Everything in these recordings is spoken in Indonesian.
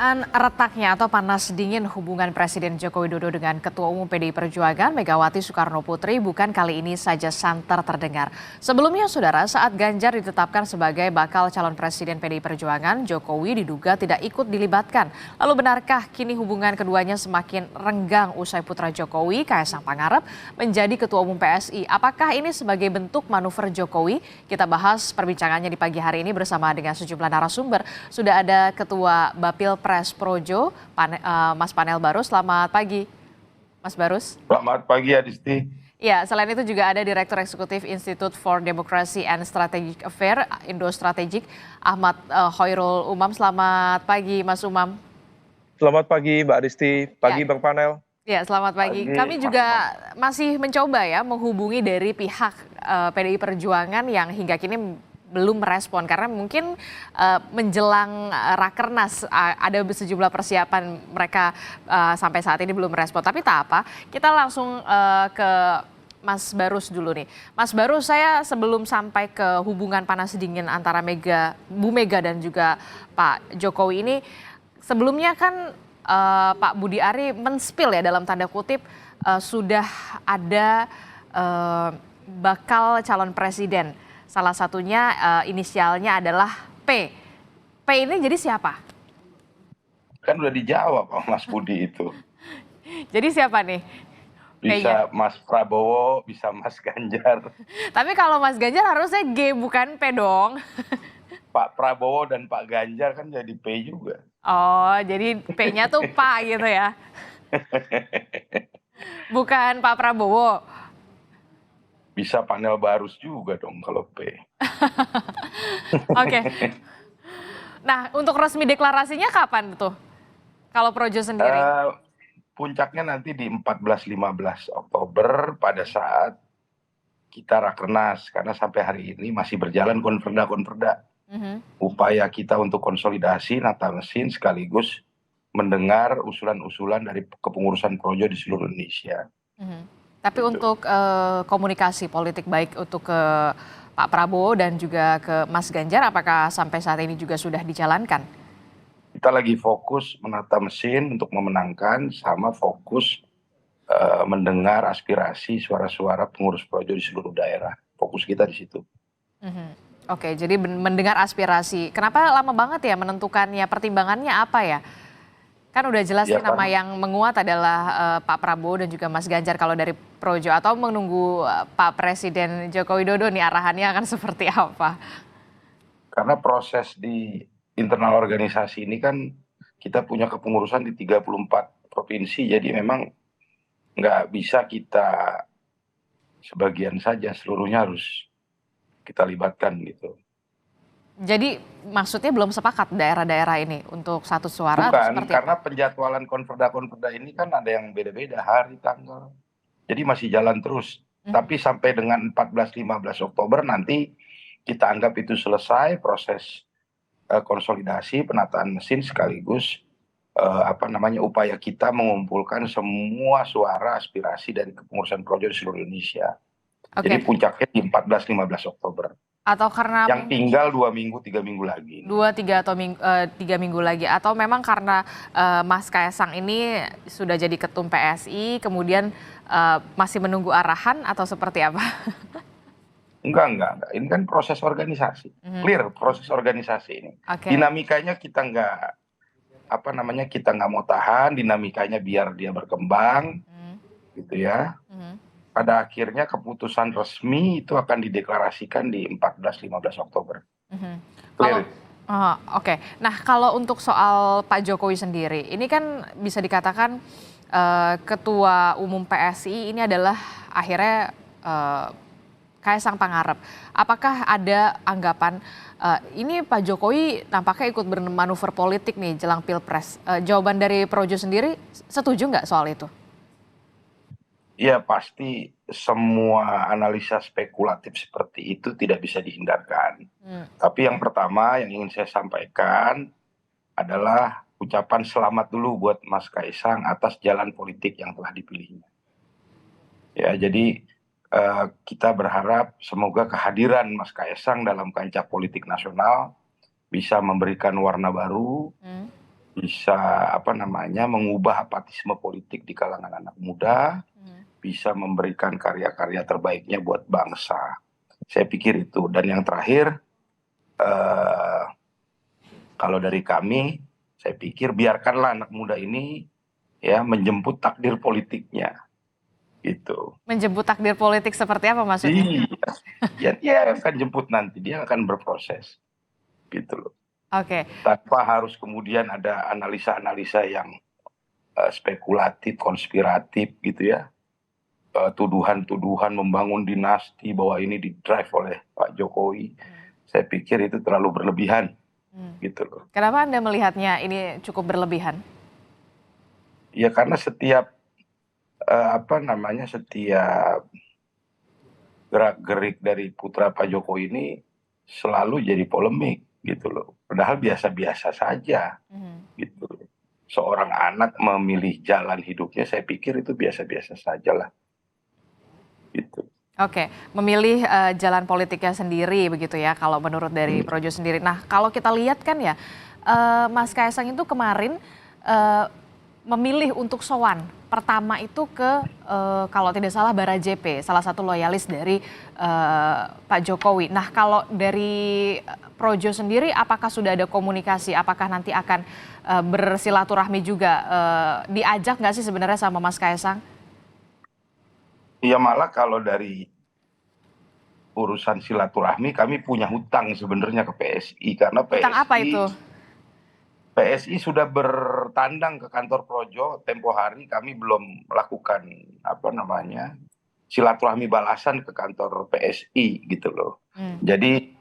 Dugaan retaknya atau panas dingin hubungan Presiden Joko Widodo dengan Ketua Umum PDI Perjuangan Megawati Soekarno Putri bukan kali ini saja santer terdengar. Sebelumnya, saudara, saat Ganjar ditetapkan sebagai bakal calon Presiden PDI Perjuangan, Jokowi diduga tidak ikut dilibatkan. Lalu benarkah kini hubungan keduanya semakin renggang usai putra Jokowi, Kaisang Pangarep, menjadi Ketua Umum PSI? Apakah ini sebagai bentuk manuver Jokowi? Kita bahas perbincangannya di pagi hari ini bersama dengan sejumlah narasumber. Sudah ada Ketua Bapil Pres Projo, Mas Panel Barus. Selamat pagi, Mas Barus. Selamat pagi, Adisti. Ya, selain itu juga ada Direktur Eksekutif Institute for Democracy and Strategic Affairs, Indo Strategik, Ahmad Khoirul Umam. Selamat pagi, Mas Umam. Selamat pagi, Mbak Adisti. Pagi, Ya. Bang Panel. Ya, selamat pagi. Kami juga masih mencoba ya menghubungi dari pihak PDI Perjuangan yang hingga kini belum merespon karena mungkin menjelang Rakernas ada sejumlah persiapan mereka sampai saat ini belum merespon. Tapi tak apa, kita langsung ke Mas Barus dulu nih. Mas Barus, saya sebelum sampai ke hubungan panas dingin antara Bu Mega dan juga Pak Jokowi ini, sebelumnya kan Pak Budi Ari men-spill ya dalam tanda kutip sudah ada bakal calon presiden. Salah satunya inisialnya adalah P. P ini jadi siapa? Kan udah dijawab sama Mas Budi itu. Jadi siapa nih? Bisa Mas Prabowo, bisa Mas Ganjar. Tapi kalau Mas Ganjar harusnya G bukan P dong. Pak Prabowo dan Pak Ganjar kan jadi P juga. Oh, jadi P-nya tuh Pak gitu ya. Bukan Pak Prabowo. Bisa Panel Barus juga dong kalau P. Oke. Nah, untuk resmi deklarasinya kapan tuh? Kalau Projo sendiri? Puncaknya nanti di 14-15 Oktober pada saat kita Rakernas. Karena sampai hari ini masih berjalan konverda-konverda. Upaya kita untuk konsolidasi nata mesin sekaligus mendengar usulan-usulan dari kepengurusan Projo di seluruh Indonesia. Tapi untuk komunikasi politik baik untuk ke Pak Prabowo dan juga ke Mas Ganjar, apakah sampai saat ini juga sudah dijalankan? Kita lagi fokus menata mesin untuk memenangkan sama fokus mendengar aspirasi suara-suara pengurus Projo di seluruh daerah. Fokus kita di situ. Oke, jadi mendengar aspirasi. Kenapa lama banget ya menentukannya? Pertimbangannya apa ya? Kan udah jelas Ya, nih nama yang menguat adalah Pak Prabowo dan juga Mas Ganjar kalau dari Projo, atau menunggu Pak Presiden Joko Widodo nih arahannya akan seperti apa? Karena proses di internal organisasi ini kan kita punya kepengurusan di 34 provinsi, jadi memang nggak bisa kita sebagian saja, seluruhnya harus kita libatkan gitu. Jadi maksudnya belum sepakat daerah-daerah ini untuk satu suara atau Bukan, seperti karena apa? penjadwalan konverda-konverda ini kan ada yang beda-beda hari, tanggal. Jadi masih jalan terus. Tapi sampai dengan 14-15 Oktober nanti kita anggap itu selesai proses konsolidasi, penataan mesin sekaligus upaya kita mengumpulkan semua suara aspirasi dari kepengurusan Projo di seluruh Indonesia. Jadi puncaknya di 14-15 Oktober. Atau karena Yang tinggal 2 minggu, 3 minggu lagi. 2, 3 atau 3 minggu lagi, atau memang karena Mas Kaisang ini sudah jadi ketum PSI, kemudian masih menunggu arahan atau seperti apa? Enggak. Ini kan proses organisasi. Clear proses organisasi ini. Dinamikanya kita kita nggak mau tahan, dinamikanya biar dia berkembang, gitu ya. Pada akhirnya keputusan resmi itu akan dideklarasikan di 14-15 Oktober. Clear. Oke. Nah, kalau untuk soal Pak Jokowi sendiri, ini kan bisa dikatakan Ketua Umum PSI ini adalah akhirnya Kaisang Pangarep. Apakah ada anggapan ini Pak Jokowi nampaknya ikut bermanuver politik nih jelang Pilpres? Jawaban dari Projo sendiri, setuju nggak soal itu? Ya, pasti semua analisa spekulatif seperti itu tidak bisa dihindarkan. Tapi yang pertama yang ingin saya sampaikan adalah ucapan selamat dulu buat Mas Kaisang atas jalan politik yang telah dipilihnya. Ya, jadi kita berharap semoga kehadiran Mas Kaisang dalam kancah politik nasional bisa memberikan warna baru, bisa mengubah apatisme politik di kalangan anak muda, bisa memberikan karya-karya terbaiknya buat bangsa. Saya pikir itu. Dan yang terakhir, eh, kalau dari kami, saya pikir biarkanlah anak muda ini ya menjemput takdir politiknya, gitu. Menjemput takdir politik seperti apa maksudnya? Iya, dia akan jemput nanti, dia akan berproses, gitu loh. Oke, Tanpa harus kemudian ada analisa-analisa yang spekulatif, konspiratif gitu ya. Tuduhan-tuduhan membangun dinasti bahwa ini didrive oleh Pak Jokowi. Saya pikir itu terlalu berlebihan, gitu loh. kenapa Anda melihatnya ini cukup berlebihan? Ya karena setiap setiap gerak-gerik dari putra Pak Jokowi ini selalu jadi polemik, gitu loh. Padahal biasa-biasa saja, gitu loh. Seorang anak memilih jalan hidupnya, saya pikir itu biasa-biasa saja lah, gitu. Oke, memilih jalan politiknya sendiri begitu ya kalau menurut dari Projo sendiri. Nah, kalau kita lihat kan ya, Mas Kaisang itu kemarin memilih untuk sowan. Pertama itu ke kalau tidak salah Barajepe, salah satu loyalis dari Pak Jokowi. Nah, kalau dari Projo sendiri apakah sudah ada komunikasi? Apakah nanti akan bersilaturahmi juga? Diajak nggak sih sebenarnya sama Mas Kaisang? Ya malah kalau dari urusan silaturahmi kami punya hutang sebenarnya ke PSI karena Tentang apa itu? PSI sudah bertandang ke kantor Projo tempo hari, kami belum melakukan silaturahmi balasan ke kantor PSI gitu loh. Jadi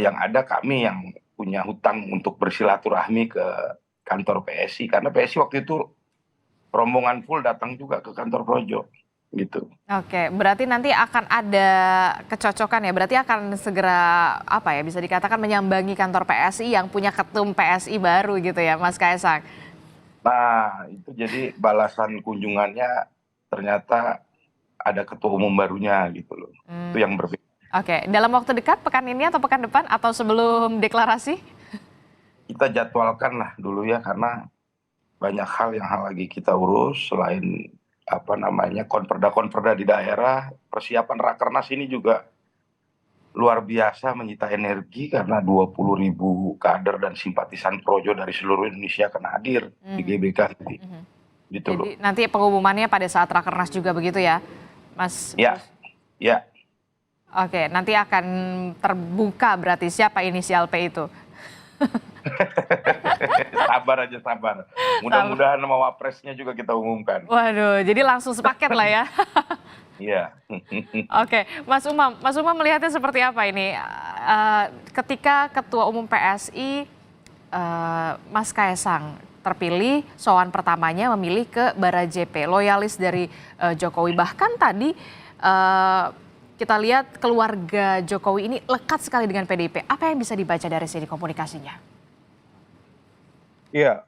yang ada kami yang punya hutang untuk bersilaturahmi ke kantor PSI karena PSI waktu itu rombongan full datang juga ke kantor Projo gitu. Oke, berarti nanti akan ada kecocokan ya, berarti akan segera bisa dikatakan menyambangi kantor PSI yang punya ketum PSI baru gitu ya Mas Kaisang? Nah itu jadi balasan kunjungannya ternyata ada ketua umum barunya gitu loh, itu yang berbeda. Oke, dalam waktu dekat pekan ini atau pekan depan atau sebelum deklarasi? Kita jadwalkan lah dulu ya karena banyak hal yang lagi kita urus selain konperda di daerah. Persiapan Rakernas ini juga luar biasa menyita energi karena 20.000 kader dan simpatisan Projo dari seluruh Indonesia akan hadir di GBK nanti. Gitu loh. Jadi nanti pengumumannya pada saat Rakernas juga begitu ya, Mas? Ya. Oke, nanti akan terbuka berarti siapa inisial P itu? Sabar. Mudah-mudahan nama wapresnya juga kita umumkan. Waduh, jadi langsung sepaket lah ya. Iya. Oke, Mas Umam melihatnya seperti apa ini? Ketika Ketua Umum PSI Mas Kaisang terpilih, sowan pertamanya memilih ke Barajepe, loyalis dari Jokowi. Bahkan tadi kita lihat keluarga Jokowi ini lekat sekali dengan PDIP. Apa yang bisa dibaca dari sini komunikasinya? Iya,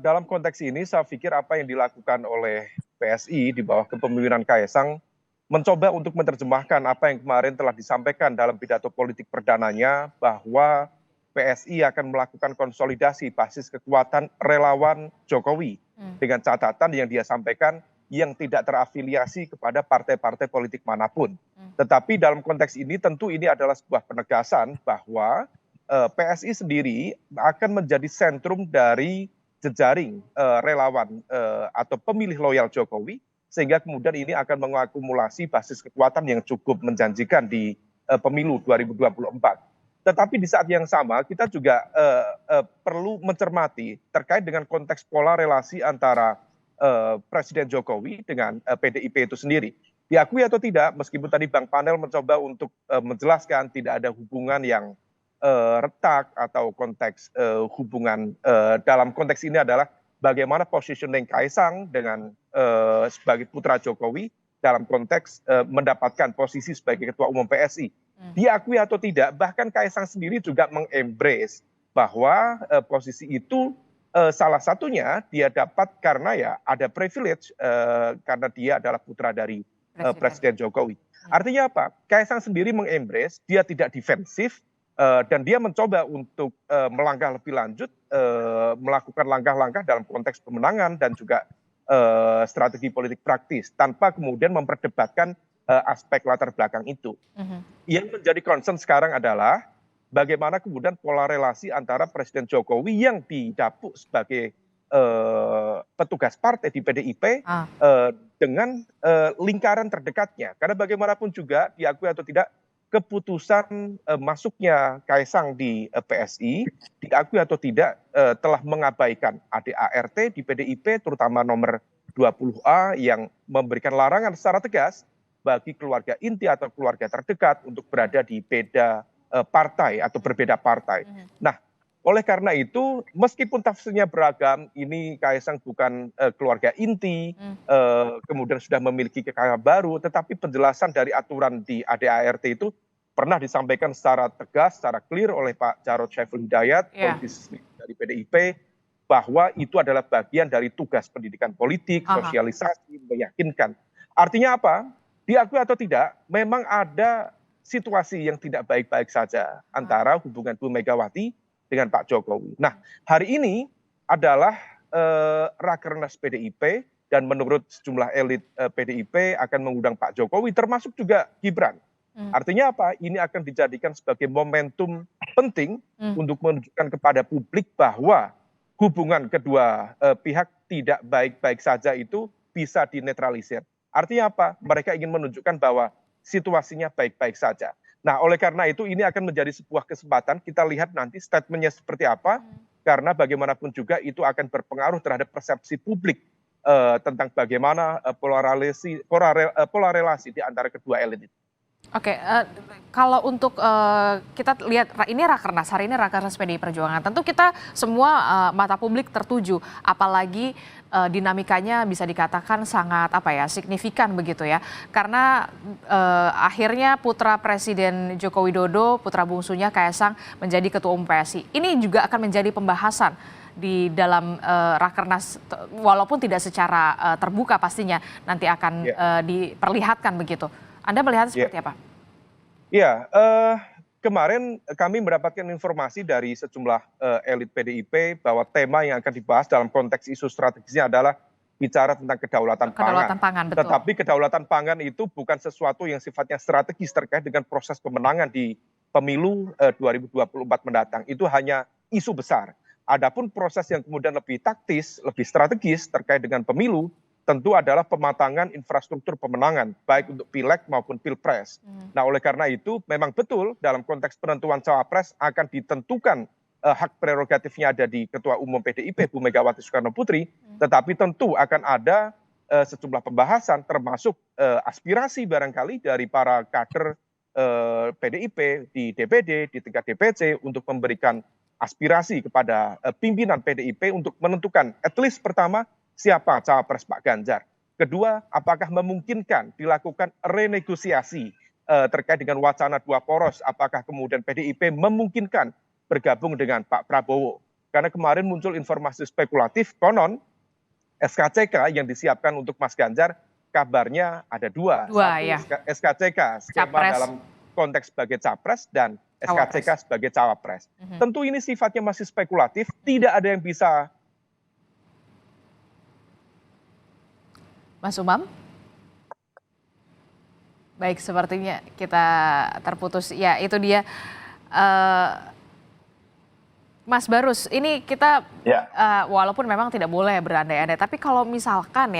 dalam konteks ini saya pikir apa yang dilakukan oleh PSI di bawah kepemimpinan Kaisang mencoba untuk menerjemahkan apa yang kemarin telah disampaikan dalam pidato politik perdananya bahwa PSI akan melakukan konsolidasi basis kekuatan relawan Jokowi dengan catatan yang dia sampaikan yang tidak terafiliasi kepada partai-partai politik manapun. Tetapi dalam konteks ini tentu ini adalah sebuah penegasan bahwa PSI sendiri akan menjadi sentrum dari jejaring relawan atau pemilih loyal Jokowi, sehingga kemudian ini akan mengakumulasi basis kekuatan yang cukup menjanjikan di pemilu 2024. Tetapi di saat yang sama kita juga perlu mencermati terkait dengan konteks pola relasi antara Presiden Jokowi dengan PDIP itu sendiri. Diakui atau tidak, meskipun tadi Bang Panel mencoba untuk menjelaskan tidak ada hubungan yang retak atau konteks hubungan dalam konteks ini adalah bagaimana positioning Kaisang dengan sebagai putra Jokowi dalam konteks mendapatkan posisi sebagai ketua umum PSI. Diakui atau tidak, bahkan Kaisang sendiri juga mengembrace bahwa posisi itu salah satunya dia dapat karena ya ada privilege karena dia adalah putra dari Presiden Jokowi. Artinya apa? Kaisang sendiri mengembrace, dia tidak defensif, Dan dia mencoba untuk melangkah lebih lanjut, melakukan langkah-langkah dalam konteks pemenangan dan juga strategi politik praktis tanpa kemudian memperdebatkan aspek latar belakang itu. Mhm. Yang menjadi concern sekarang adalah bagaimana kemudian pola relasi antara Presiden Jokowi yang didapuk sebagai petugas partai di PDIP Ah, dengan lingkaran terdekatnya. Karena bagaimanapun juga diakui atau tidak keputusan masuknya Kaisang di PSI diakui atau tidak telah mengabaikan ADART di PDIP terutama nomor 20A yang memberikan larangan secara tegas bagi keluarga inti atau keluarga terdekat untuk berada di beda partai atau berbeda partai. mhm. Nah, oleh karena itu meskipun tafsirnya beragam, ini Kaisang bukan keluarga inti, Hmm. kemudian sudah memiliki kekayaan baru, tetapi penjelasan dari aturan di ADART itu pernah disampaikan secara tegas, secara clear oleh Pak Jarod Saiful Hidayat, Ya. politisi dari PDIP, bahwa itu adalah bagian dari tugas pendidikan politik, Aha. sosialisasi, meyakinkan. Artinya apa? Diakui atau tidak, memang ada situasi yang tidak baik-baik saja antara hubungan Bu Megawati dengan Pak Jokowi. Nah, hari ini adalah Rakernas PDIP dan menurut sejumlah elit PDIP akan mengundang Pak Jokowi termasuk juga Gibran. Hmm. Artinya apa? Ini akan dijadikan sebagai momentum penting Hmm. untuk menunjukkan kepada publik bahwa hubungan kedua pihak tidak baik-baik saja itu bisa dinetralisir. Artinya apa? Mereka ingin menunjukkan bahwa situasinya baik-baik saja. Nah, oleh karena itu ini akan menjadi sebuah kesempatan kita lihat nanti statementnya seperti apa, karena bagaimanapun juga itu akan berpengaruh terhadap persepsi publik tentang bagaimana pola relasi di antara kedua elit itu. Oke, kalau untuk kita lihat ini Rakernas, hari ini Rakernas PDI Perjuangan, tentu kita semua mata publik tertuju, apalagi dinamikanya bisa dikatakan sangat signifikan begitu ya. Karena akhirnya putra Presiden Joko Widodo, putra bungsunya Kaisang menjadi Ketua Umum PSI. Ini juga akan menjadi pembahasan di dalam Rakernas, walaupun tidak secara terbuka pastinya nanti akan diperlihatkan begitu. Anda melihat seperti apa? Iya, kemarin kami mendapatkan informasi dari sejumlah elit PDIP bahwa tema yang akan dibahas dalam konteks isu strategisnya adalah bicara tentang kedaulatan Kedaulatan pangan. pangan, betul. Tetapi kedaulatan pangan itu bukan sesuatu yang sifatnya strategis terkait dengan proses pemenangan di pemilu 2024 mendatang. Itu hanya isu besar. Adapun proses yang kemudian lebih taktis, lebih strategis terkait dengan pemilu, tentu adalah pematangan infrastruktur pemenangan, baik untuk pileg maupun pilpres. Nah, oleh karena itu memang betul dalam konteks penentuan cawapres akan ditentukan hak prerogatifnya ada di Ketua Umum PDIP, Bu Megawati Soekarno Putri, tetapi tentu akan ada sejumlah pembahasan termasuk aspirasi barangkali dari para kader PDIP di DPD, di tingkat DPC untuk memberikan aspirasi kepada pimpinan PDIP untuk menentukan at least pertama siapa cawapres Pak Ganjar. Kedua, apakah memungkinkan dilakukan renegosiasi terkait dengan wacana dua poros, apakah kemudian PDIP memungkinkan bergabung dengan Pak Prabowo. Karena kemarin muncul informasi spekulatif, konon SKCK yang disiapkan untuk Mas Ganjar, kabarnya ada dua. Satu ya. SKCK, skema Capres. dalam konteks sebagai capres dan SKCK sebagai cawapres. Tentu ini sifatnya masih spekulatif, tidak ada yang bisa. Mas Umam? Baik, sepertinya kita terputus. Ya, itu dia. Mas Barus, ini kita walaupun memang tidak boleh berandai-andai, tapi kalau misalkan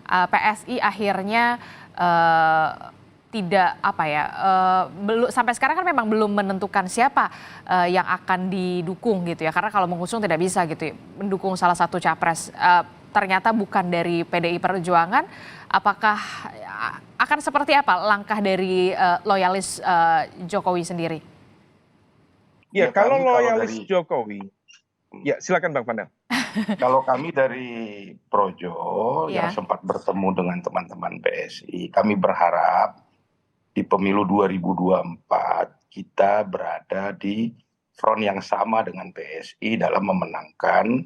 PSI akhirnya tidak belum sampai sekarang kan memang belum menentukan siapa yang akan didukung gitu ya, karena kalau mengusung tidak bisa gitu ya, mendukung salah satu capres. Ternyata bukan dari PDI Perjuangan, apakah akan seperti apa langkah dari loyalis Jokowi sendiri? Ya, kalau loyalis Jokowi, ya silakan Bang Pandang. Kalau kami dari Projo yang sempat bertemu dengan teman-teman PSI, kami berharap di pemilu 2024 kita berada di front yang sama dengan PSI dalam memenangkan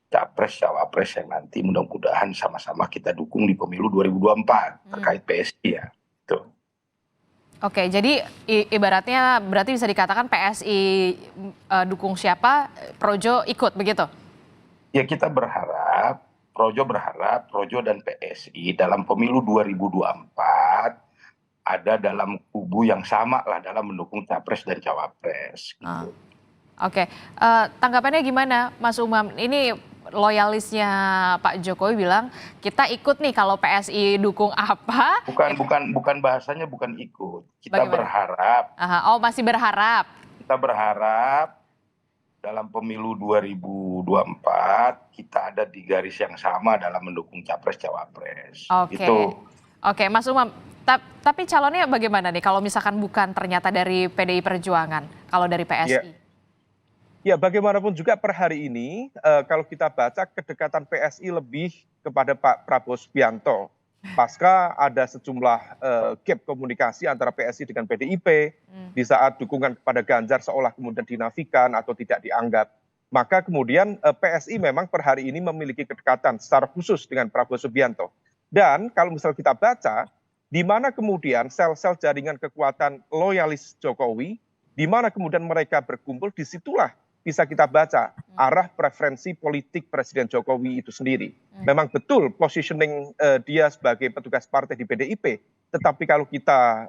capres-cawapres yang nanti mudah-mudahan sama-sama kita dukung di pemilu 2024 terkait PSI ya. Tuh. Oke, jadi ibaratnya berarti bisa dikatakan PSI dukung siapa, Projo ikut begitu? Ya kita berharap Projo dan PSI dalam pemilu 2024 ada dalam kubu yang sama lah dalam mendukung capres dan cawapres Ah, gitu. oke, tanggapannya gimana Mas Umam? Ini loyalisnya Pak Jokowi bilang, "Kita ikut nih kalau PSI dukung apa." Bukan bahasanya bukan ikut. Bagaimana? Aha, oh masih berharap. Kita berharap dalam pemilu 2024 kita ada di garis yang sama dalam mendukung capres cawapres. Oke. Itu. Oke, Mas Umam, tapi calonnya bagaimana nih kalau misalkan bukan ternyata dari PDI Perjuangan, kalau dari Ya, PSI? ya bagaimanapun juga per hari ini kalau kita baca kedekatan PSI lebih kepada Pak Prabowo Subianto. Pasca ada sejumlah gap komunikasi antara PSI dengan PDIP di saat dukungan kepada Ganjar seolah kemudian dinafikan atau tidak dianggap. Maka kemudian PSI memang per hari ini memiliki kedekatan secara khusus dengan Prabowo Subianto. Dan kalau misal kita baca, di mana kemudian sel-sel jaringan kekuatan loyalis Jokowi, di mana kemudian mereka berkumpul, disitulah bisa kita baca arah preferensi politik Presiden Jokowi itu sendiri. Memang betul positioning dia sebagai petugas partai di PDIP, tetapi kalau kita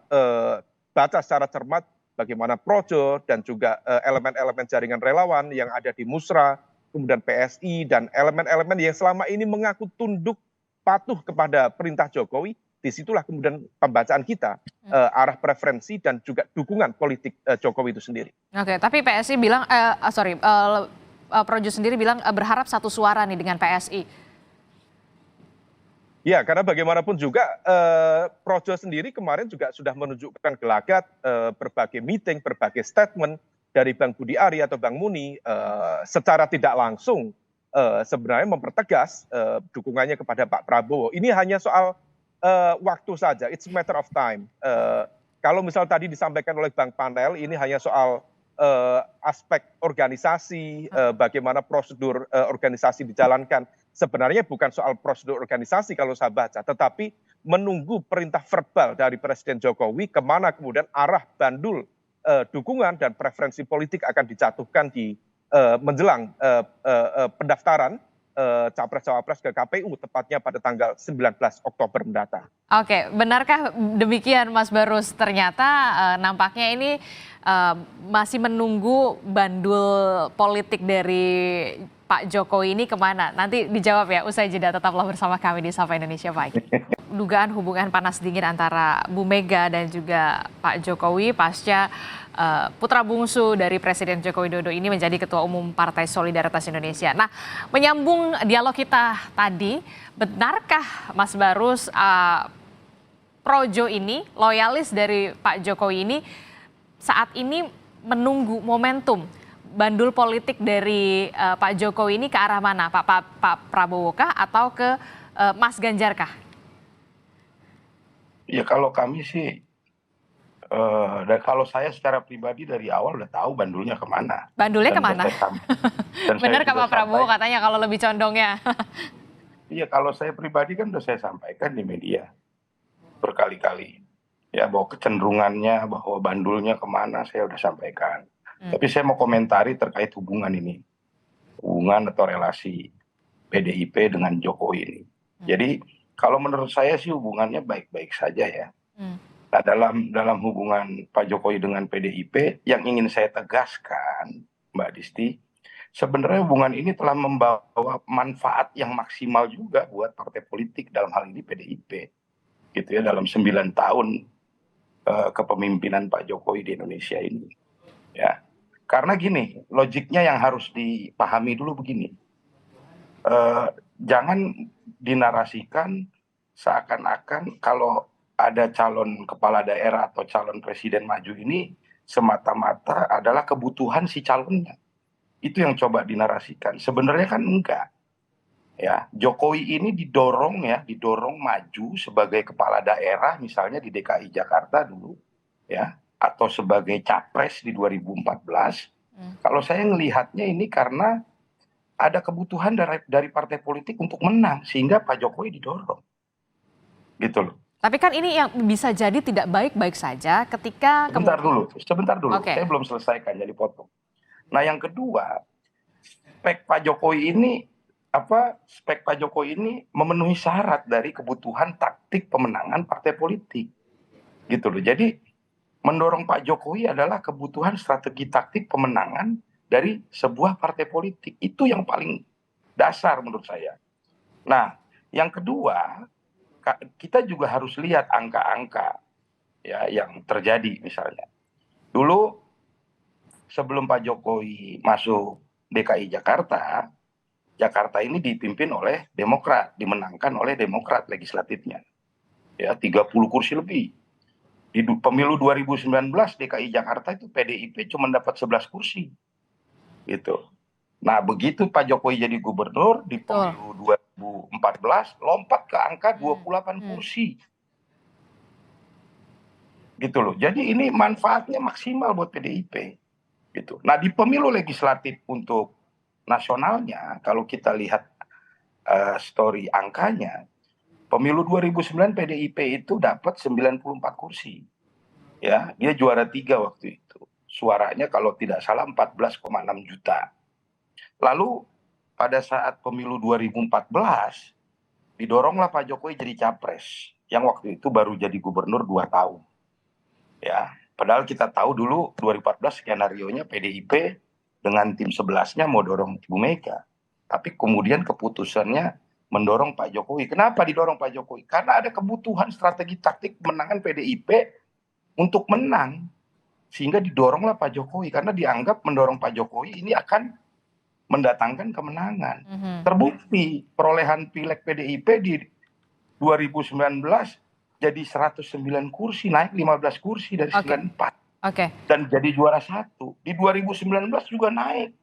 baca secara cermat bagaimana Projo dan juga elemen-elemen jaringan relawan yang ada di Musra, kemudian PSI dan elemen-elemen yang selama ini mengaku tunduk patuh kepada perintah Jokowi, disitulah kemudian pembacaan kita arah preferensi dan juga dukungan politik Jokowi itu sendiri. Oke, tapi PSI bilang, Projo sendiri bilang berharap satu suara nih dengan PSI. Ya, karena bagaimanapun juga Projo sendiri kemarin juga sudah menunjukkan gelagat berbagai meeting, berbagai statement dari Bang Budi Ari atau Bang Muni secara tidak langsung sebenarnya mempertegas dukungannya kepada Pak Prabowo. Ini hanya soal waktu saja, it's a matter of time. Kalau misal tadi disampaikan oleh Bang Panel, ini hanya soal aspek organisasi, bagaimana prosedur organisasi dijalankan. Sebenarnya bukan soal prosedur organisasi kalau saya baca, tetapi menunggu perintah verbal dari Presiden Jokowi kemana kemudian arah bandul dukungan dan preferensi politik akan dijatuhkan di menjelang pendaftaran capres-cawapres ke KPU tepatnya pada tanggal 19 Oktober mendatang. Oke, benarkah demikian Mas Barus? Ternyata nampaknya ini masih menunggu bandul politik dari Pak Jokowi ini kemana? Nanti dijawab ya, usai jeda, tetaplah bersama kami di Sapa Indonesia Pagi. Dugaan hubungan panas dingin antara Bu Mega dan juga Pak Jokowi pasca putra bungsu dari Presiden Joko Widodo ini menjadi Ketua Umum Partai Solidaritas Indonesia. Nah, menyambung dialog kita tadi, benarkah Mas Barus Projo ini, loyalis dari Pak Jokowi ini, saat ini menunggu momentum bandul politik dari Pak Jokowi ini ke arah mana? Pak Prabowo kah atau ke Mas Ganjar kah? Ya kalau kami sih, dan kalau saya secara pribadi dari awal udah tahu bandulnya kemana. Bandulnya kemana? Benar kah Pak Prabowo katanya kalau lebih condongnya? Iya, kalau saya pribadi kan udah saya sampaikan di media berkali-kali. Ya bahwa kecenderungannya, bahwa bandulnya kemana saya udah sampaikan. Tapi saya mau komentari terkait hubungan ini. Hubungan atau relasi PDIP dengan Jokowi ini. Jadi kalau menurut saya sih hubungannya baik-baik saja ya. Nah, dalam hubungan Pak Jokowi dengan PDIP yang ingin saya tegaskan, Mbak Disti, sebenarnya hubungan ini telah membawa manfaat yang maksimal juga buat partai politik, dalam hal ini PDIP, gitu ya, dalam 9 tahun kepemimpinan Pak Jokowi di Indonesia ini, ya. Karena gini, logiknya yang harus dipahami dulu begini, jangan dinarasikan seakan-akan kalau ada calon kepala daerah atau calon presiden maju ini semata-mata adalah kebutuhan si calonnya. Itu yang coba dinarasikan. Sebenarnya kan enggak. Ya, Jokowi ini didorong maju sebagai kepala daerah misalnya di DKI Jakarta dulu, ya, atau sebagai capres di 2014. Kalau saya melihatnya ini karena ada kebutuhan dari partai politik untuk menang sehingga Pak Jokowi didorong. Gitu loh. Tapi kan ini yang bisa jadi tidak baik-baik saja ketika Sebentar dulu, Oke. saya belum selesaikan jadi potong. Nah yang kedua, spek Pak Jokowi ini memenuhi syarat dari kebutuhan taktik pemenangan partai politik, gitu loh. Jadi mendorong Pak Jokowi adalah kebutuhan strategi taktik pemenangan dari sebuah partai politik. Itu yang paling dasar menurut saya. Nah, yang kedua, kita juga harus lihat angka-angka ya yang terjadi misalnya. Dulu sebelum Pak Jokowi masuk DKI Jakarta, Jakarta ini dipimpin oleh Demokrat, dimenangkan oleh Demokrat legislatifnya. Ya, 30 kursi lebih. Di pemilu 2019 DKI Jakarta itu PDIP cuma dapat 11 kursi. Gitu. Nah, begitu Pak Jokowi jadi gubernur di pemilu 2014 lompat ke angka 28 kursi. Gitu loh. Jadi ini manfaatnya maksimal buat PDIP. Gitu. Nah, di pemilu legislatif untuk nasionalnya kalau kita lihat story angkanya, pemilu 2009 PDIP itu dapat 94 kursi. Ya, dia juara 3 waktu itu. Suaranya kalau tidak salah 14,6 juta. Lalu pada saat pemilu 2014 didoronglah Pak Jokowi jadi capres yang waktu itu baru jadi gubernur 2 tahun. Ya, padahal kita tahu dulu 2014 skenario-nya PDIP dengan tim 11-nya mau dorong Ibu Mega. Tapi kemudian keputusannya mendorong Pak Jokowi. Kenapa didorong Pak Jokowi? Karena ada kebutuhan strategi taktik kemenangan PDIP untuk menang. Sehingga didoronglah Pak Jokowi. Karena dianggap mendorong Pak Jokowi ini akan mendatangkan kemenangan. Terbukti perolehan pileg PDIP di 2019 jadi 109 kursi, naik 15 kursi dari 94. Dan jadi juara 1. Di 2019 juga naik.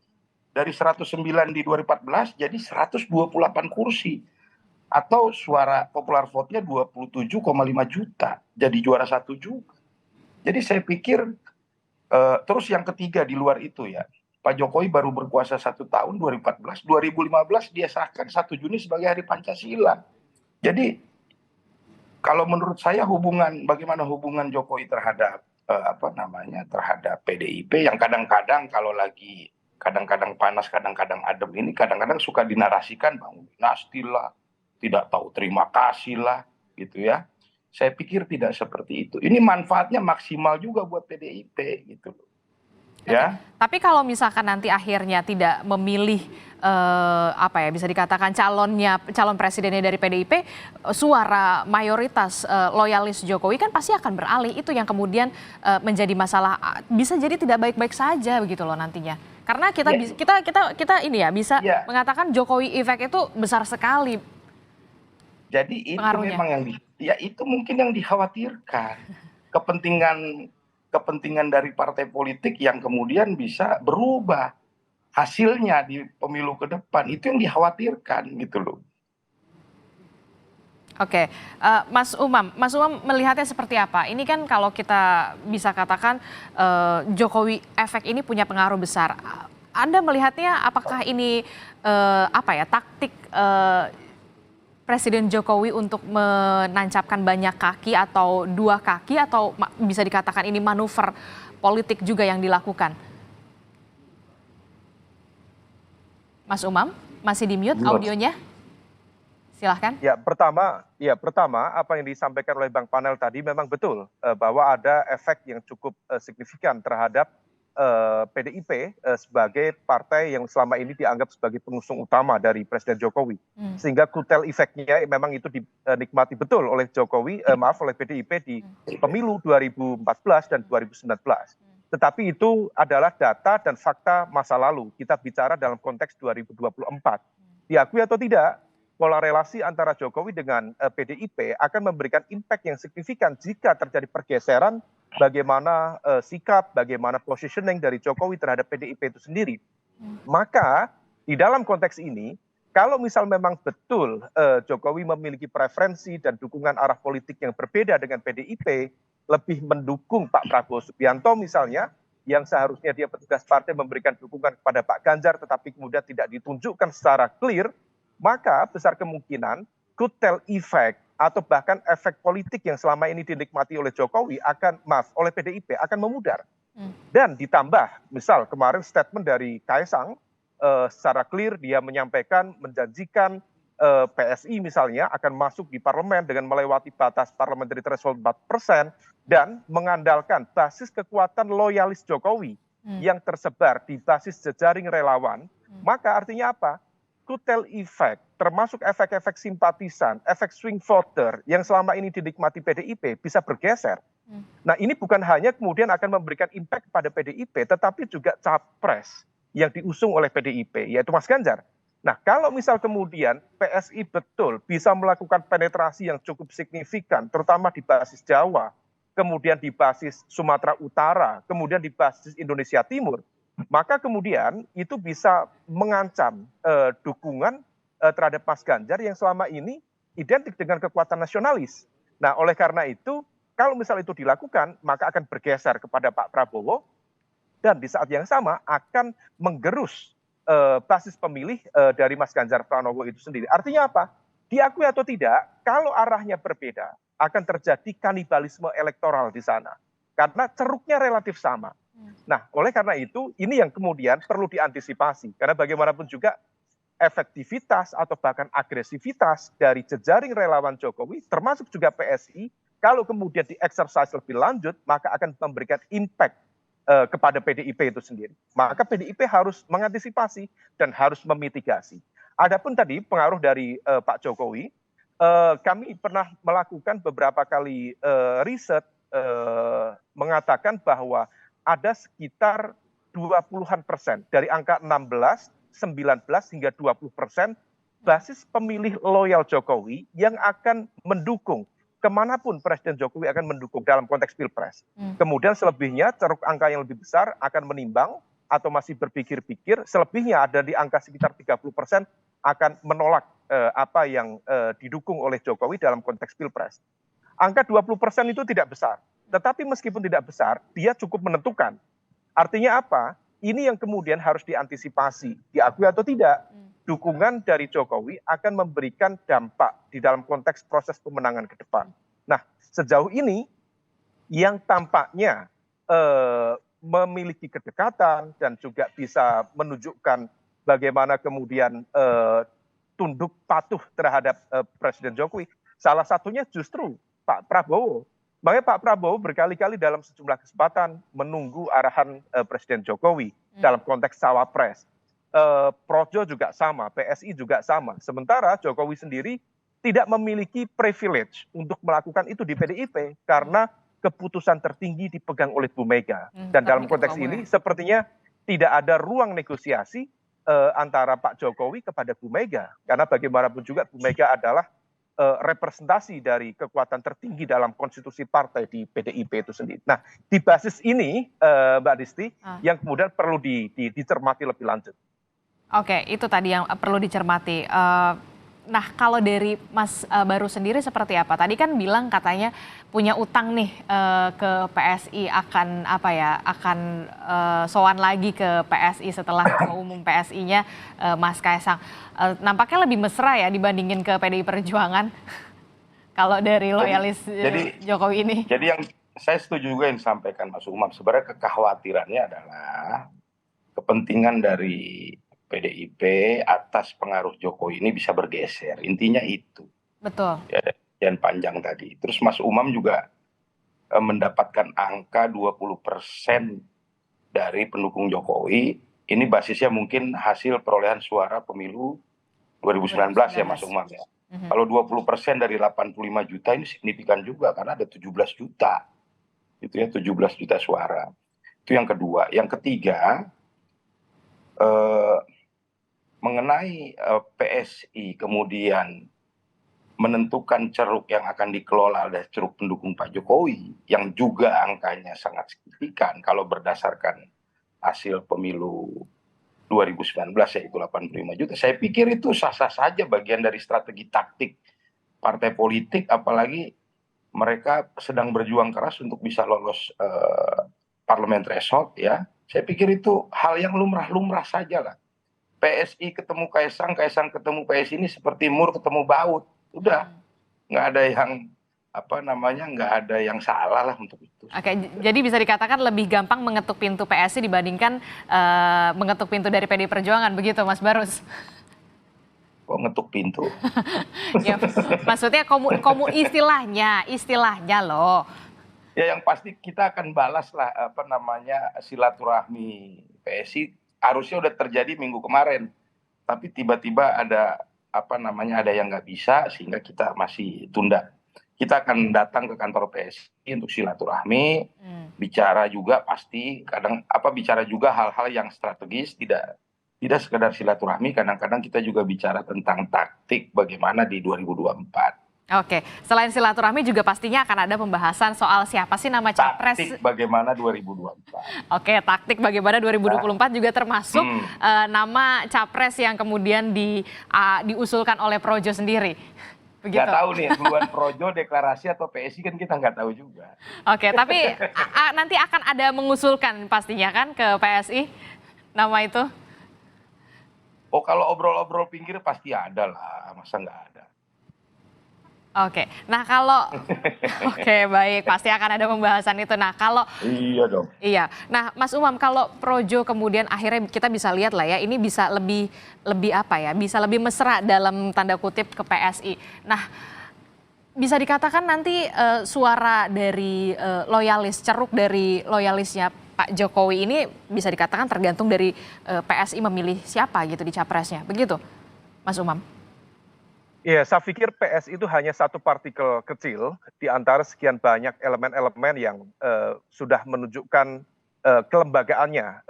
Dari 109 di 2014 jadi 128 kursi. Atau suara popular vote-nya 27,5 juta. Jadi juara 1 juga. Jadi saya pikir, terus yang ketiga di luar itu ya, Pak Jokowi baru berkuasa 1 tahun 2014, 2015 dia sahkan 1 Juni sebagai Hari Pancasila. Jadi kalau menurut saya bagaimana hubungan Jokowi terhadap terhadap PDIP yang kadang-kadang kalau lagi kadang-kadang panas, kadang-kadang adem ini kadang-kadang suka dinarasikan Bang dinasti lah, tidak tahu terima kasih lah, gitu ya. Saya pikir tidak seperti itu. Ini manfaatnya maksimal juga buat PDIP gitu loh. Ya. Tapi kalau misalkan nanti akhirnya tidak memilih bisa dikatakan calon presidennya dari PDIP, suara mayoritas loyalis Jokowi kan pasti akan beralih. Itu yang kemudian menjadi masalah, bisa jadi tidak baik-baik saja begitu loh nantinya. Karena kita bisa mengatakan Jokowi effect itu besar sekali. Jadi itu memang itu mungkin yang dikhawatirkan. Kepentingan dari partai politik yang kemudian bisa berubah hasilnya di pemilu ke depan, itu yang dikhawatirkan gitu loh. Oke, Mas Umam melihatnya seperti apa? Ini kan kalau kita bisa katakan Jokowi efek ini punya pengaruh besar. Anda melihatnya apakah ini taktik Presiden Jokowi untuk menancapkan banyak kaki atau 2 kaki, atau bisa dikatakan ini manuver politik juga yang dilakukan? Mas Umam, masih di mute audionya? Silahkan. Ya, pertama apa yang disampaikan oleh Bang Panel tadi memang betul bahwa ada efek yang cukup signifikan terhadap PDIP sebagai partai yang selama ini dianggap sebagai pengusung utama dari Presiden Jokowi. Sehingga kutel efeknya memang itu dinikmati betul oleh oleh PDIP di pemilu 2014 dan 2019. Tetapi itu adalah data dan fakta masa lalu. Kita bicara dalam konteks 2024. Diakui atau tidak, pola relasi antara Jokowi dengan PDIP akan memberikan impact yang signifikan jika terjadi pergeseran bagaimana sikap, bagaimana positioning dari Jokowi terhadap PDIP itu sendiri. Maka di dalam konteks ini, kalau misal memang betul Jokowi memiliki preferensi dan dukungan arah politik yang berbeda dengan PDIP, lebih mendukung Pak Prabowo Subianto misalnya, yang seharusnya dia petugas partai memberikan dukungan kepada Pak Ganjar, tetapi kemudian tidak ditunjukkan secara clear, maka besar kemungkinan kutel efek atau bahkan efek politik yang selama ini dinikmati oleh Jokowi oleh PDIP akan memudar. Dan ditambah, misal kemarin statement dari Kaisang secara clear dia menyampaikan, menjanjikan PSI misalnya akan masuk di parlemen dengan melewati batas parliamentary threshold 4% dan mengandalkan basis kekuatan loyalis Jokowi yang tersebar di basis jejaring relawan, maka artinya apa? Kutel efek, termasuk efek-efek simpatisan, efek swing voter yang selama ini dinikmati PDIP bisa bergeser. Nah, ini bukan hanya kemudian akan memberikan impact pada PDIP, tetapi juga capres yang diusung oleh PDIP, yaitu Mas Ganjar. Nah, kalau misal kemudian PSI betul bisa melakukan penetrasi yang cukup signifikan, terutama di basis Jawa, kemudian di basis Sumatera Utara, kemudian di basis Indonesia Timur, maka kemudian itu bisa mengancam dukungan terhadap Mas Ganjar yang selama ini identik dengan kekuatan nasionalis. Nah, oleh karena itu, kalau misal itu dilakukan, maka akan bergeser kepada Pak Prabowo dan di saat yang sama akan menggerus basis pemilih dari Mas Ganjar Pranowo itu sendiri. Artinya apa? Diakui atau tidak, kalau arahnya berbeda, akan terjadi kanibalisme elektoral di sana. Karena ceruknya relatif sama. Nah, oleh karena itu, ini yang kemudian perlu diantisipasi. Karena bagaimanapun juga efektivitas atau bahkan agresivitas dari jejaring relawan Jokowi, termasuk juga PSI, kalau kemudian di-exercise lebih lanjut, maka akan memberikan impact kepada PDIP itu sendiri. Maka PDIP harus mengantisipasi dan harus memitigasi. Adapun tadi pengaruh dari Pak Jokowi, kami pernah melakukan beberapa kali riset mengatakan bahwa ada sekitar 20-an% dari angka 16, 19 hingga 20% basis pemilih loyal Jokowi yang akan mendukung kemanapun Presiden Jokowi akan mendukung dalam konteks Pilpres. Kemudian selebihnya ceruk angka yang lebih besar akan menimbang atau masih berpikir-pikir, selebihnya ada di angka sekitar 30% akan menolak apa yang didukung oleh Jokowi dalam konteks Pilpres. Angka 20% itu tidak besar. Tetapi meskipun tidak besar, dia cukup menentukan. Artinya apa? Ini yang kemudian harus diantisipasi. Diakui atau tidak, dukungan dari Jokowi akan memberikan dampak di dalam konteks proses pemenangan ke depan. Nah, sejauh ini yang tampaknya memiliki kedekatan dan juga bisa menunjukkan bagaimana kemudian tunduk patuh terhadap Presiden Jokowi, salah satunya justru Pak Prabowo. Makanya Pak Prabowo berkali-kali dalam sejumlah kesempatan menunggu arahan Presiden Jokowi dalam konteks cawapres. Projo juga sama, PSI juga sama. Sementara Jokowi sendiri tidak memiliki privilege untuk melakukan itu di PDIP karena keputusan tertinggi dipegang oleh Bu Mega. Dan dalam konteks ini sepertinya tidak ada ruang negosiasi antara Pak Jokowi kepada Bu Mega. Karena bagaimanapun juga Bu Mega adalah representasi dari kekuatan tertinggi dalam konstitusi partai di PDIP itu sendiri. Nah, di basis ini, Mbak Disti, yang kemudian perlu dicermati lebih lanjut. Oke, itu tadi yang perlu dicermati. Nah, kalau dari Mas Baru sendiri seperti apa? Tadi kan bilang katanya punya utang nih ke PSI akan apa ya? Akan sowan lagi ke PSI setelah Ketua Umum PSI-nya Mas Kaisang. Nampaknya lebih mesra ya dibandingin ke PDI Perjuangan. Kalau dari loyalis Jokowi ini. Jadi yang saya setuju juga yang disampaikan Mas Umam. Sebenarnya kekhawatirannya adalah kepentingan dari PDIP atas pengaruh Jokowi ini bisa bergeser. Intinya itu. Betul. Ya, dan panjang tadi. Terus Mas Umam juga mendapatkan angka 20% dari pendukung Jokowi. Ini basisnya mungkin hasil perolehan suara pemilu 2019 ya Mas Umam ya. Kalau 20% dari 85 juta ini signifikan juga karena ada 17 juta. Itu ya 17 juta suara. Itu yang kedua. Yang ketiga, mengenai PSI kemudian menentukan ceruk yang akan dikelola oleh ceruk pendukung Pak Jokowi yang juga angkanya sangat signifikan kalau berdasarkan hasil pemilu 2019 yaitu 85 juta. Saya pikir itu sah-sah saja bagian dari strategi taktik partai politik, apalagi mereka sedang berjuang keras untuk bisa lolos parlemen threshold ya. Saya pikir itu hal yang lumrah-lumrah saja lah. PSI ketemu Kaisang, Kaisang ketemu PSI ini seperti Mur ketemu Baut. Udah. nggak ada yang nggak ada yang salah lah untuk itu. Oke, jadi bisa dikatakan lebih gampang mengetuk pintu PSI dibandingkan mengetuk pintu dari PDI Perjuangan, begitu Mas Barus? Kok ngetuk pintu? Ya, maksudnya istilahnya loh. Ya yang pasti kita akan balas lah silaturahmi PSI harusnya udah terjadi minggu kemarin, tapi tiba-tiba ada ada yang nggak bisa sehingga kita masih tunda. Kita akan datang ke kantor PSI untuk silaturahmi, bicara juga pasti bicara juga hal-hal yang strategis, tidak sekedar silaturahmi, kadang-kadang kita juga bicara tentang taktik bagaimana di 2024. Oke, selain silaturahmi juga pastinya akan ada pembahasan soal siapa sih nama capres. Taktik bagaimana 2024. Oke, taktik bagaimana 2024 juga termasuk nama capres yang kemudian diusulkan oleh Projo sendiri. Begitu. Nggak tahu nih, duluan Projo deklarasi atau PSI kan kita nggak tahu juga. Oke, tapi nanti akan ada mengusulkan pastinya kan ke PSI nama itu? Oh, kalau obrol-obrol pinggir pasti ada lah, masa nggak ada. Oke, nah kalau oke baik, pasti akan ada pembahasan itu. Nah kalau Iya dong. iya, nah Mas Umam, kalau Projo kemudian akhirnya kita bisa lihat lah ya, ini bisa lebih bisa lebih mesra dalam tanda kutip ke PSI. Nah bisa dikatakan nanti suara dari loyalis, ceruk dari loyalisnya Pak Jokowi ini bisa dikatakan tergantung dari PSI memilih siapa gitu di capresnya, begitu Mas Umam? Iya, saya pikir PSI itu hanya satu partikel kecil di antara sekian banyak elemen-elemen yang sudah menunjukkan kelembagaannya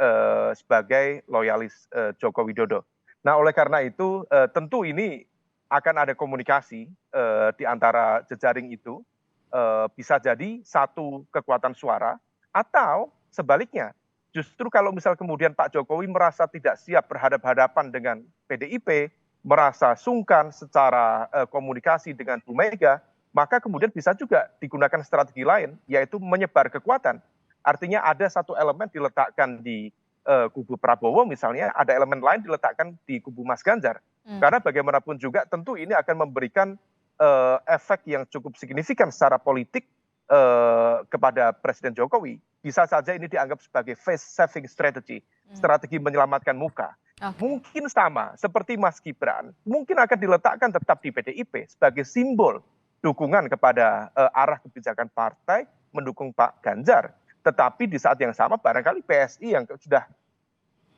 sebagai loyalis Joko Widodo. Nah, oleh karena itu tentu ini akan ada komunikasi di antara jejaring itu, bisa jadi satu kekuatan suara atau sebaliknya. Justru kalau misal kemudian Pak Jokowi merasa tidak siap berhadapan-hadapan dengan PDIP, merasa sungkan secara komunikasi dengan Bu Mega, maka kemudian bisa juga digunakan strategi lain, yaitu menyebar kekuatan. Artinya ada satu elemen diletakkan di kubu Prabowo misalnya, ada elemen lain diletakkan di kubu Mas Ganjar. Karena bagaimanapun juga tentu ini akan memberikan efek yang cukup signifikan secara politik kepada Presiden Jokowi. Bisa saja ini dianggap sebagai face saving strategy, strategi menyelamatkan muka. Mungkin sama seperti Mas Gibran, mungkin akan diletakkan tetap di PDIP sebagai simbol dukungan kepada arah kebijakan partai mendukung Pak Ganjar. Tetapi di saat yang sama barangkali PSI yang sudah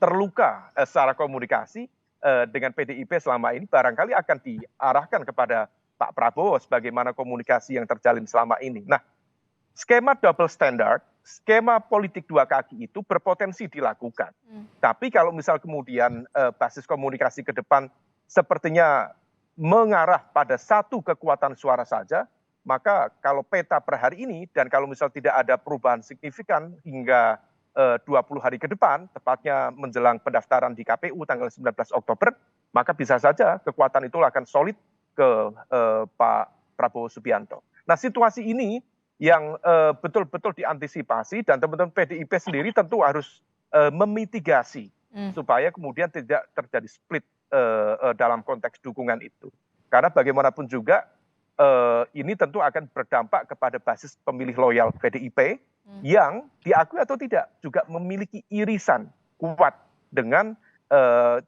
terluka secara komunikasi dengan PDIP selama ini barangkali akan diarahkan kepada Pak Prabowo sebagaimana komunikasi yang terjalin selama ini. Nah, skema double standard, skema politik dua kaki itu berpotensi dilakukan. Tapi kalau misal kemudian basis komunikasi ke depan sepertinya mengarah pada satu kekuatan suara saja, maka kalau peta per hari ini dan kalau misal tidak ada perubahan signifikan hingga 20 hari ke depan, tepatnya menjelang pendaftaran di KPU tanggal 19 Oktober, maka bisa saja kekuatan itu akan solid ke Pak Prabowo Subianto. Nah, situasi ini yang betul-betul diantisipasi dan teman-teman PDIP sendiri tentu harus memitigasi supaya kemudian tidak terjadi split dalam konteks dukungan itu. Karena bagaimanapun juga ini tentu akan berdampak kepada basis pemilih loyal PDIP yang diakui atau tidak juga memiliki irisan kuat dengan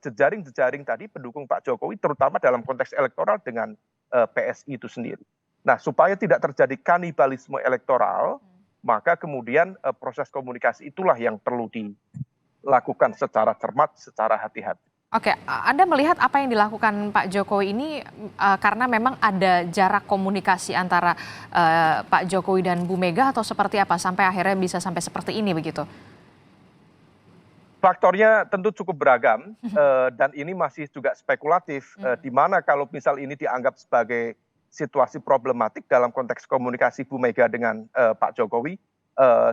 jejaring-jejaring tadi pendukung Pak Jokowi terutama dalam konteks elektoral dengan PSI itu sendiri. Nah, supaya tidak terjadi kanibalisme elektoral, maka kemudian proses komunikasi itulah yang perlu dilakukan secara cermat, secara hati-hati. Oke, Anda melihat apa yang dilakukan Pak Jokowi ini karena memang ada jarak komunikasi antara Pak Jokowi dan Bu Mega atau seperti apa sampai akhirnya bisa sampai seperti ini begitu? Faktornya tentu cukup beragam dan ini masih juga spekulatif, di mana kalau misal ini dianggap sebagai situasi problematik dalam konteks komunikasi Bu Mega dengan Pak Jokowi,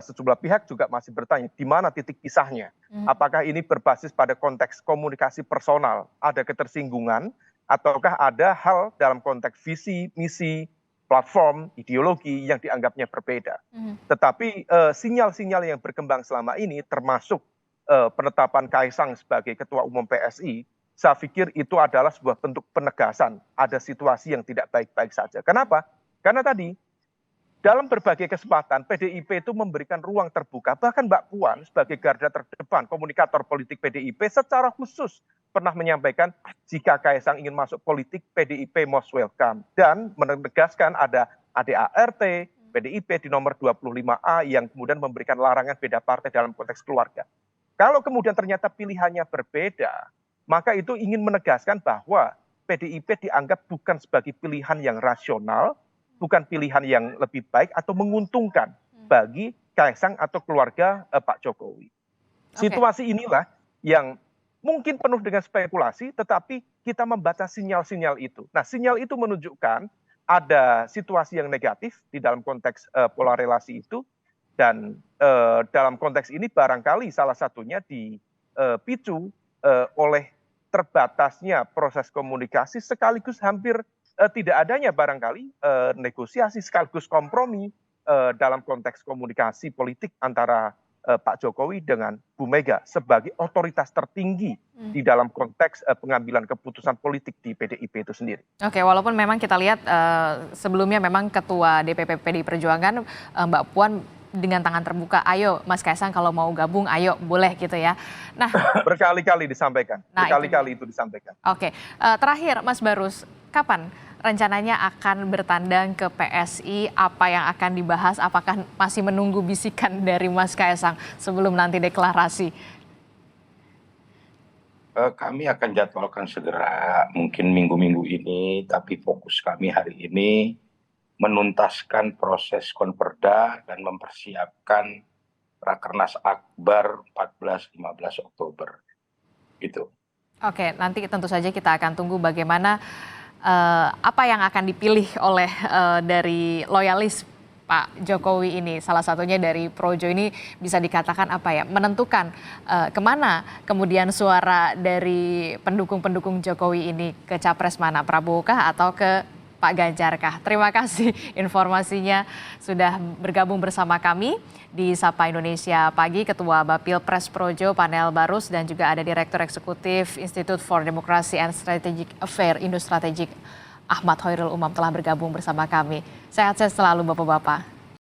sejumlah pihak juga masih bertanya di mana titik pisahnya. Apakah ini berbasis pada konteks komunikasi personal, ada ketersinggungan, ataukah ada hal dalam konteks visi, misi, platform, ideologi yang dianggapnya berbeda. Tetapi sinyal-sinyal yang berkembang selama ini termasuk penetapan Kaisang sebagai Ketua Umum PSI, saya pikir itu adalah sebuah bentuk penegasan ada situasi yang tidak baik-baik saja. Kenapa? Karena tadi dalam berbagai kesempatan PDIP itu memberikan ruang terbuka, bahkan Mbak Puan sebagai garda terdepan komunikator politik PDIP secara khusus pernah menyampaikan jika Kaisang ingin masuk politik PDIP most welcome, dan menegaskan ada ADART PDIP di nomor 25A yang kemudian memberikan larangan beda partai dalam konteks keluarga. Kalau kemudian ternyata pilihannya berbeda, maka itu ingin menegaskan bahwa PDIP dianggap bukan sebagai pilihan yang rasional, bukan pilihan yang lebih baik atau menguntungkan bagi Kaisang atau keluarga Pak Jokowi. Situasi inilah yang mungkin penuh dengan spekulasi, tetapi kita membaca sinyal-sinyal itu. Nah, sinyal itu menunjukkan ada situasi yang negatif di dalam konteks pola relasi itu, dan dalam konteks ini barangkali salah satunya dipicu oleh terbatasnya proses komunikasi sekaligus hampir tidak adanya barangkali negosiasi sekaligus kompromi dalam konteks komunikasi politik antara Pak Jokowi dengan Bu Mega sebagai otoritas tertinggi di dalam konteks pengambilan keputusan politik di PDIP itu sendiri. Oke, walaupun memang kita lihat sebelumnya memang Ketua DPP PDI Perjuangan Mbak Puan dengan tangan terbuka, ayo Mas Kaisang kalau mau gabung, ayo boleh gitu ya. Nah, berkali-kali disampaikan, berkali-kali itu disampaikan. Oke, terakhir Mas Barus, kapan rencananya akan bertandang ke PSI? Apa yang akan dibahas? Apakah masih menunggu bisikan dari Mas Kaisang sebelum nanti deklarasi? Kami akan jadwalkan segera, mungkin minggu-minggu ini, tapi fokus kami hari ini menuntaskan proses konperda dan mempersiapkan Rakernas Akbar 14-15 Oktober. Gitu. Oke, nanti tentu saja kita akan tunggu bagaimana apa yang akan dipilih oleh dari loyalis Pak Jokowi ini. Salah satunya dari Projo ini bisa dikatakan apa ya, menentukan kemana kemudian suara dari pendukung-pendukung Jokowi ini, ke capres mana, Prabowo kah atau ke Pak Ganjar kah? Terima kasih informasinya sudah bergabung bersama kami di Sapa Indonesia Pagi, Ketua Bapil Pres Projo Panel Barus, dan juga ada Direktur Eksekutif Institute for Democracy and Strategic Affairs Indo Strategik Ahmad Hoirul Umam telah bergabung bersama kami. Sehat-sehat selalu Bapak-Bapak.